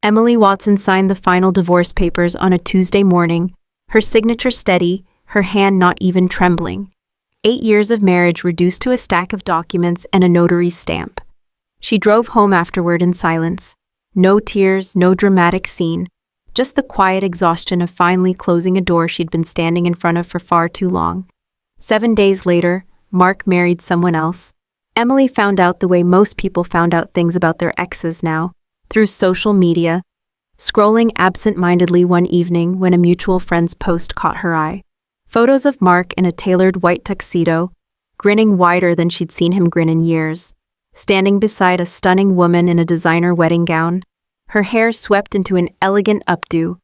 Emily Watson signed the final divorce papers on a Tuesday morning, her signature steady, her hand not even trembling. 8 years of marriage reduced to a stack of documents and a notary's stamp. She drove home afterward in silence. No tears, no dramatic scene, just the quiet exhaustion of finally closing a door she'd been standing in front of for far too long. 7 days later, Mark married someone else. Emily found out the way most people found out things about their exes now, through social media, scrolling absent-mindedly one evening when a mutual friend's post caught her eye. Photos of Mark in a tailored white tuxedo, grinning wider than she'd seen him grin in years, standing beside a stunning woman in a designer wedding gown, her hair swept into an elegant updo,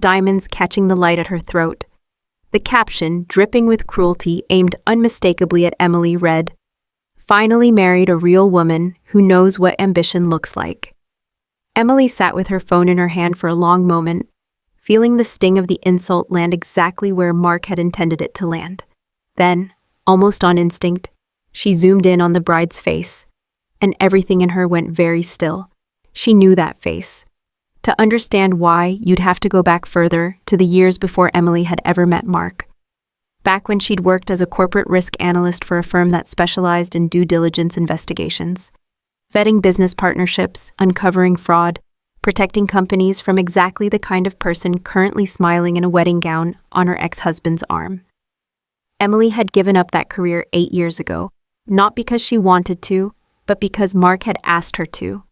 diamonds catching the light at her throat. The caption, dripping with cruelty aimed unmistakably at Emily, read, "Finally married a real woman who knows what ambition looks like." Emily sat with her phone in her hand for a long moment, feeling the sting of the insult land exactly where Mark had intended it to land. Then, almost on instinct, she zoomed in on the bride's face, and everything in her went very still. She knew that face. To understand why, you'd have to go back further, to the years before Emily had ever met Mark. Back when she'd worked as a corporate risk analyst for a firm that specialized in due diligence investigations, vetting business partnerships, uncovering fraud, protecting companies from exactly the kind of person currently smiling in a wedding gown on her ex-husband's arm. Emily had given up that career 8 years ago, not because she wanted to, but because Mark had asked her to.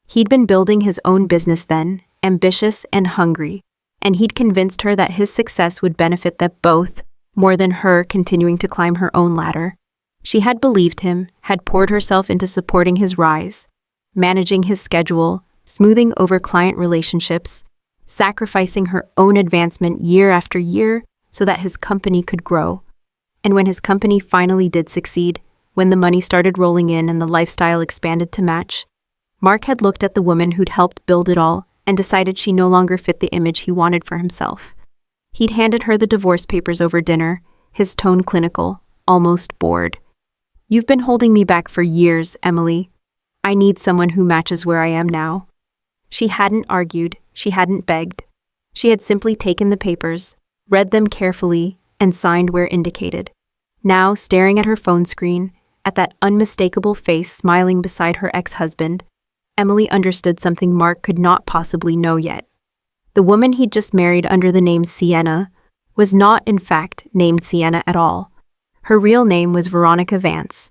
He'd been building his own business then, ambitious and hungry, and he'd convinced her that his success would benefit them both, more than her continuing to climb her own ladder. She had believed him, had poured herself into supporting his rise, managing his schedule, smoothing over client relationships, sacrificing her own advancement year after year so that his company could grow. And when his company finally did succeed, when the money started rolling in and the lifestyle expanded to match, Mark had looked at the woman who'd helped build it all and decided she no longer fit the image he wanted for himself. He'd handed her the divorce papers over dinner, his tone clinical, almost bored. "You've been holding me back for years, Emily. I need someone who matches where I am now." She hadn't argued, she hadn't begged. She had simply taken the papers, read them carefully, and signed where indicated. Now, staring at her phone screen, at that unmistakable face smiling beside her ex-husband, Emily understood something Mark could not possibly know yet. The woman he'd just married under the name Sienna was not, in fact, named Sienna at all. Her real name was Veronica Vance,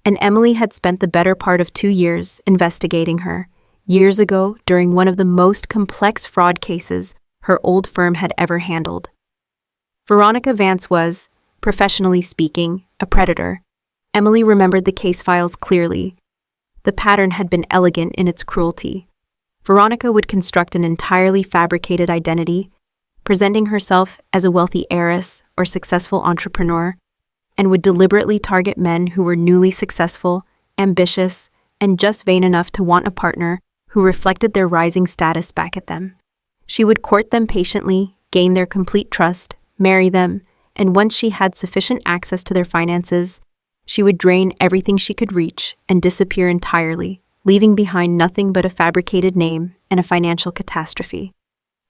and Emily had spent the better part of 2 years investigating her, years ago during one of the most complex fraud cases her old firm had ever handled. Veronica Vance was, professionally speaking, a predator. Emily remembered the case files clearly. The pattern had been elegant in its cruelty. Veronica would construct an entirely fabricated identity, presenting herself as a wealthy heiress or successful entrepreneur, and would deliberately target men who were newly successful, ambitious, and just vain enough to want a partner who reflected their rising status back at them. She would court them patiently, gain their complete trust, marry them, and once she had sufficient access to their finances, she would drain everything she could reach and disappear entirely, leaving behind nothing but a fabricated name and a financial catastrophe.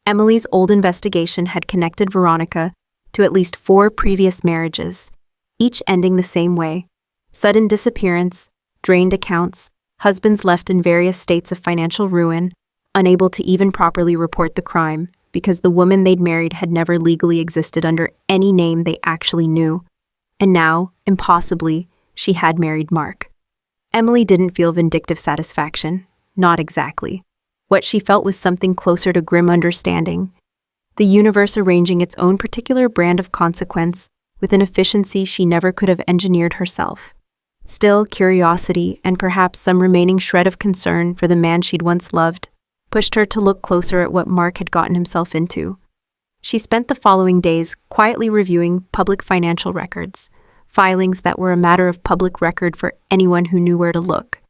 Emily's old investigation had connected Veronica to at least 4 previous marriages, each ending the same way: sudden disappearance, drained accounts, husbands left in various states of financial ruin, unable to even properly report the crime because the woman they'd married had never legally existed under any name they actually knew. And now, impossibly, she had married Mark. Emily didn't feel vindictive satisfaction, not exactly. What she felt was something closer to grim understanding, the universe arranging its own particular brand of consequence with an efficiency she never could have engineered herself. Still, curiosity, and perhaps some remaining shred of concern for the man she'd once loved, pushed her to look closer at what Mark had gotten himself into. She spent the following days quietly reviewing public financial records, filings that were a matter of public record for anyone who knew where to look,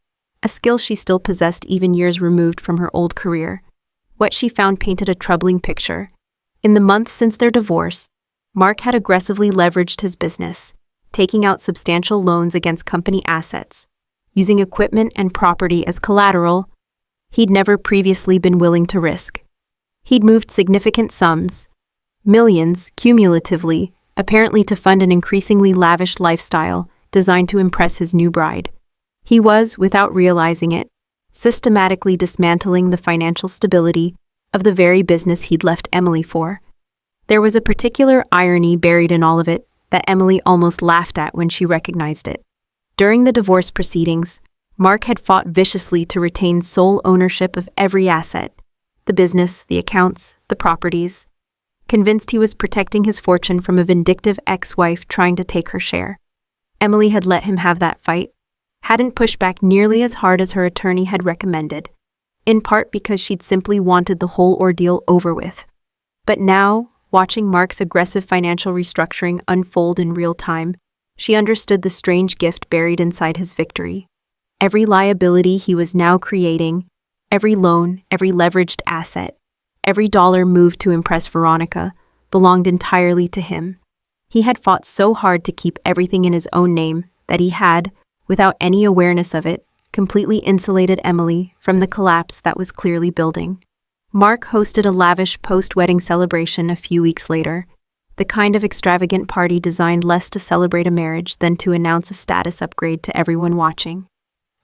a skill she still possessed even years removed from her old career. What she found painted a troubling picture. In the months since their divorce, Mark had aggressively leveraged his business, taking out substantial loans against company assets, using equipment and property as collateral, he'd never previously been willing to risk. He'd moved significant sums, millions cumulatively, apparently to fund an increasingly lavish lifestyle designed to impress his new bride. He was, without realizing it, systematically dismantling the financial stability of the very business he'd left Emily for. There was a particular irony buried in all of it that Emily almost laughed at when she recognized it. During the divorce proceedings, Mark had fought viciously to retain sole ownership of every asset, the business, the accounts, the properties, convinced he was protecting his fortune from a vindictive ex-wife trying to take her share. Emily had let him have that fight, hadn't pushed back nearly as hard as her attorney had recommended, in part because she'd simply wanted the whole ordeal over with. But now, watching Mark's aggressive financial restructuring unfold in real time, she understood the strange gift buried inside his victory. Every liability he was now creating, every loan, every leveraged asset, every dollar moved to impress Veronica, belonged entirely to him. He had fought so hard to keep everything in his own name that he had, without any awareness of it, completely insulated Emily from the collapse that was clearly building. Mark hosted a lavish post-wedding celebration a few weeks later, the kind of extravagant party designed less to celebrate a marriage than to announce a status upgrade to everyone watching.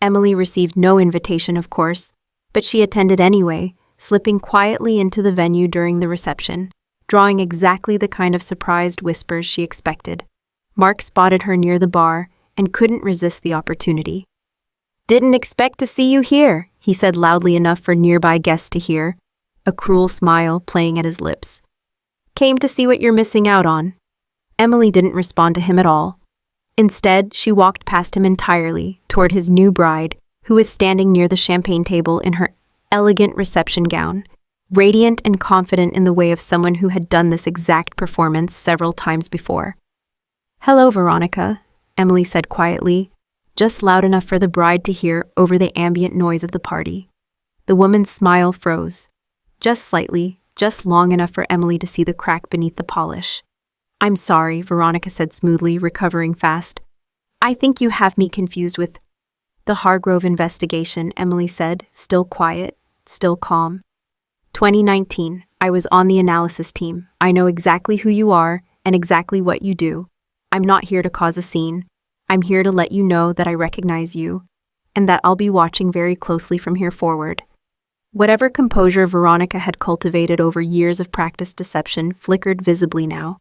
Emily received no invitation, of course, but she attended anyway, slipping quietly into the venue during the reception, drawing exactly the kind of surprised whispers she expected. Mark spotted her near the bar and couldn't resist the opportunity. "Didn't expect to see you here," he said loudly enough for nearby guests to hear, a cruel smile playing at his lips. "Came to see what you're missing out on." Emily didn't respond to him at all. Instead, she walked past him entirely, toward his new bride, who was standing near the champagne table in her elegant reception gown, radiant and confident in the way of someone who had done this exact performance several times before. "Hello, Veronica," Emily said quietly, just loud enough for the bride to hear over the ambient noise of the party. The woman's smile froze, just slightly, just long enough for Emily to see the crack beneath the polish. "I'm sorry," Veronica said smoothly, recovering fast. "I think you have me confused with the Hargrove investigation," Emily said, still quiet, still calm. 2019, I was on the analysis team. I know exactly who you are and exactly what you do. I'm not here to cause a scene. I'm here to let you know that I recognize you, and that I'll be watching very closely from here forward. Whatever composure Veronica had cultivated over years of practiced deception flickered visibly now,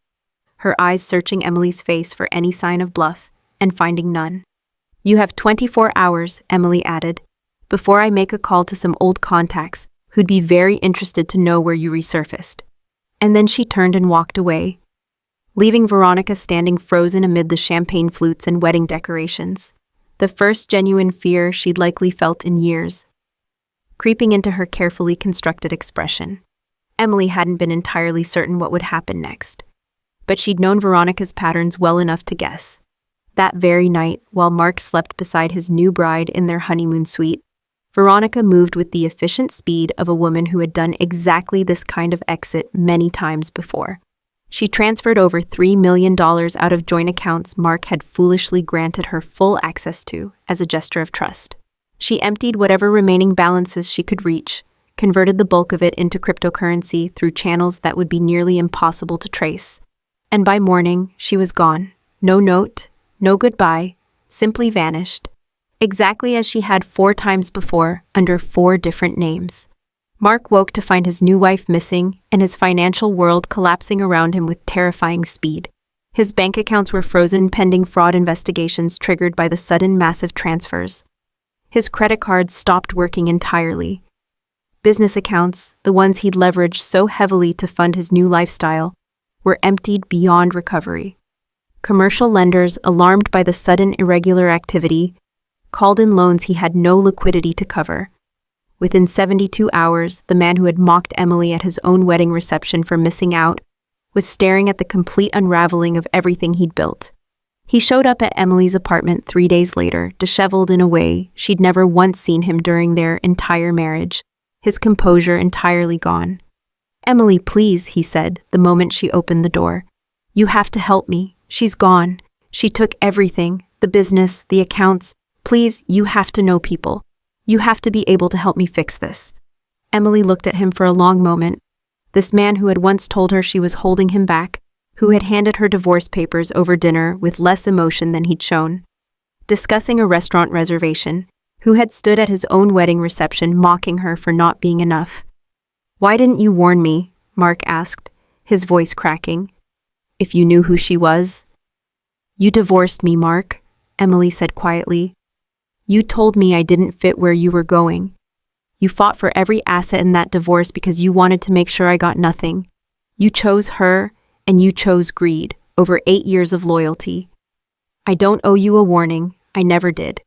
her eyes searching Emily's face for any sign of bluff, and finding none. "You have 24 hours, Emily added, before I make a call to some old contacts who'd be very interested to know where you resurfaced." And then she turned and walked away, leaving Veronica standing frozen amid the champagne flutes and wedding decorations, the first genuine fear she'd likely felt in years, creeping into her carefully constructed expression. Emily hadn't been entirely certain what would happen next, but she'd known Veronica's patterns well enough to guess. That very night, while Mark slept beside his new bride in their honeymoon suite, Veronica moved with the efficient speed of a woman who had done exactly this kind of exit many times before. She transferred over $3 million out of joint accounts Mark had foolishly granted her full access to as a gesture of trust. She emptied whatever remaining balances she could reach, converted the bulk of it into cryptocurrency through channels that would be nearly impossible to trace. And by morning, she was gone. No note, no goodbye, simply vanished. Exactly as she had 4 times before, under 4 different names. Mark woke to find his new wife missing and his financial world collapsing around him with terrifying speed. His bank accounts were frozen pending fraud investigations triggered by the sudden massive transfers. His credit cards stopped working entirely. Business accounts, the ones he'd leveraged so heavily to fund his new lifestyle, were emptied beyond recovery. Commercial lenders, alarmed by the sudden irregular activity, called in loans he had no liquidity to cover. Within 72 hours, the man who had mocked Emily at his own wedding reception for missing out was staring at the complete unraveling of everything he'd built. He showed up at Emily's apartment 3 days later, disheveled in a way she'd never once seen him during their entire marriage, his composure entirely gone. "Emily, please," he said, the moment she opened the door. "You have to help me. She's gone. She took everything, the business, the accounts. Please, you have to know people. You have to be able to help me fix this." Emily looked at him for a long moment. This man who had once told her she was holding him back, who had handed her divorce papers over dinner with less emotion than he'd shown, discussing a restaurant reservation, who had stood at his own wedding reception mocking her for not being enough. "Why didn't you warn me?" Mark asked, his voice cracking. "If you knew who she was?" "You divorced me, Mark," Emily said quietly. "You told me I didn't fit where you were going. You fought for every asset in that divorce because you wanted to make sure I got nothing. You chose her, and you chose greed over 8 years of loyalty. I don't owe you a warning. I never did."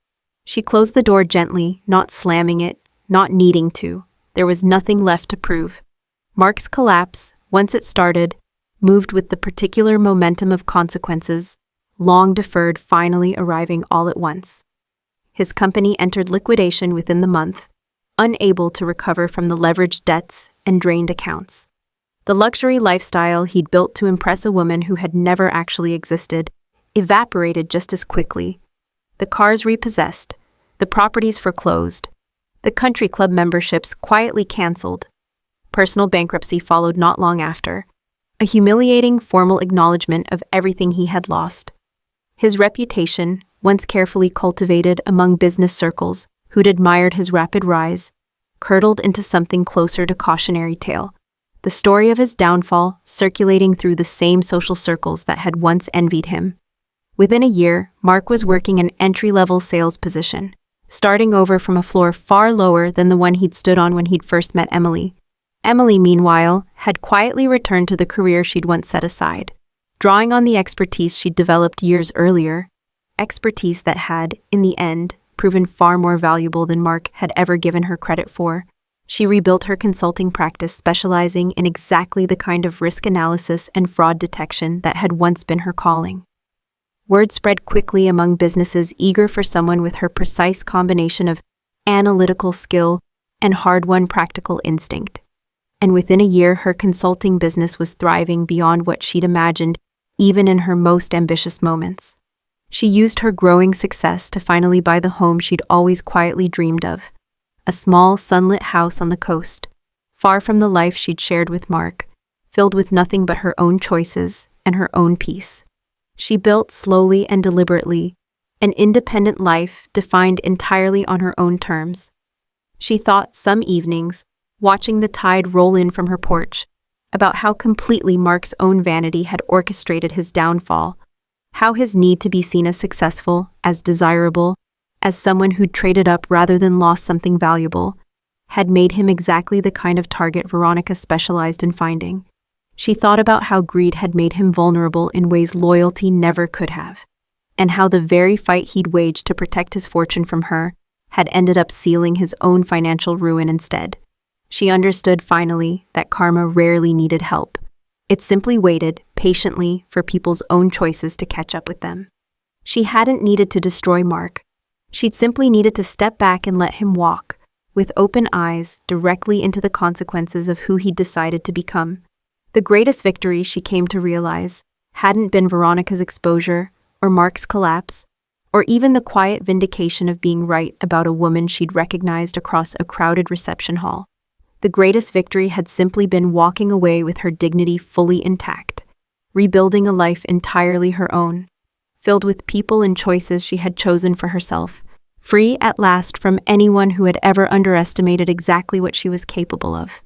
She closed the door gently, not slamming it, not needing to. There was nothing left to prove. Mark's collapse, once it started, moved with the particular momentum of consequences, long deferred finally arriving all at once. His company entered liquidation within the month, unable to recover from the leveraged debts and drained accounts. The luxury lifestyle he'd built to impress a woman who had never actually existed evaporated just as quickly. The cars repossessed, the properties foreclosed, the country club memberships quietly cancelled. Personal bankruptcy followed not long after, a humiliating formal acknowledgement of everything he had lost. His reputation, once carefully cultivated among business circles who'd admired his rapid rise, curdled into something closer to cautionary tale. The story of his downfall circulating through the same social circles that had once envied him. Within a year, Mark was working an entry-level sales position, starting over from a floor far lower than the one he'd stood on when he'd first met Emily. Emily, meanwhile, had quietly returned to the career she'd once set aside, drawing on the expertise she'd developed years earlier, expertise that had, in the end, proven far more valuable than Mark had ever given her credit for. She rebuilt her consulting practice specializing in exactly the kind of risk analysis and fraud detection that had once been her calling. Word spread quickly among businesses eager for someone with her precise combination of analytical skill and hard-won practical instinct. And within a year, her consulting business was thriving beyond what she'd imagined, even in her most ambitious moments. She used her growing success to finally buy the home she'd always quietly dreamed of, a small, sunlit house on the coast, far from the life she'd shared with Mark, filled with nothing but her own choices and her own peace. She built slowly and deliberately, an independent life defined entirely on her own terms. She thought some evenings, watching the tide roll in from her porch, about how completely Mark's own vanity had orchestrated his downfall, how his need to be seen as successful, as desirable, as someone who'd traded up rather than lost something valuable, had made him exactly the kind of target Veronica specialized in finding. She thought about how greed had made him vulnerable in ways loyalty never could have, and how the very fight he'd waged to protect his fortune from her had ended up sealing his own financial ruin instead. She understood finally that karma rarely needed help. It simply waited, patiently, for people's own choices to catch up with them. She hadn't needed to destroy Mark. She'd simply needed to step back and let him walk, with open eyes, directly into the consequences of who he'd decided to become. The greatest victory, she came to realize, hadn't been Veronica's exposure, or Mark's collapse, or even the quiet vindication of being right about a woman she'd recognized across a crowded reception hall. The greatest victory had simply been walking away with her dignity fully intact, rebuilding a life entirely her own, filled with people and choices she had chosen for herself, free at last from anyone who had ever underestimated exactly what she was capable of.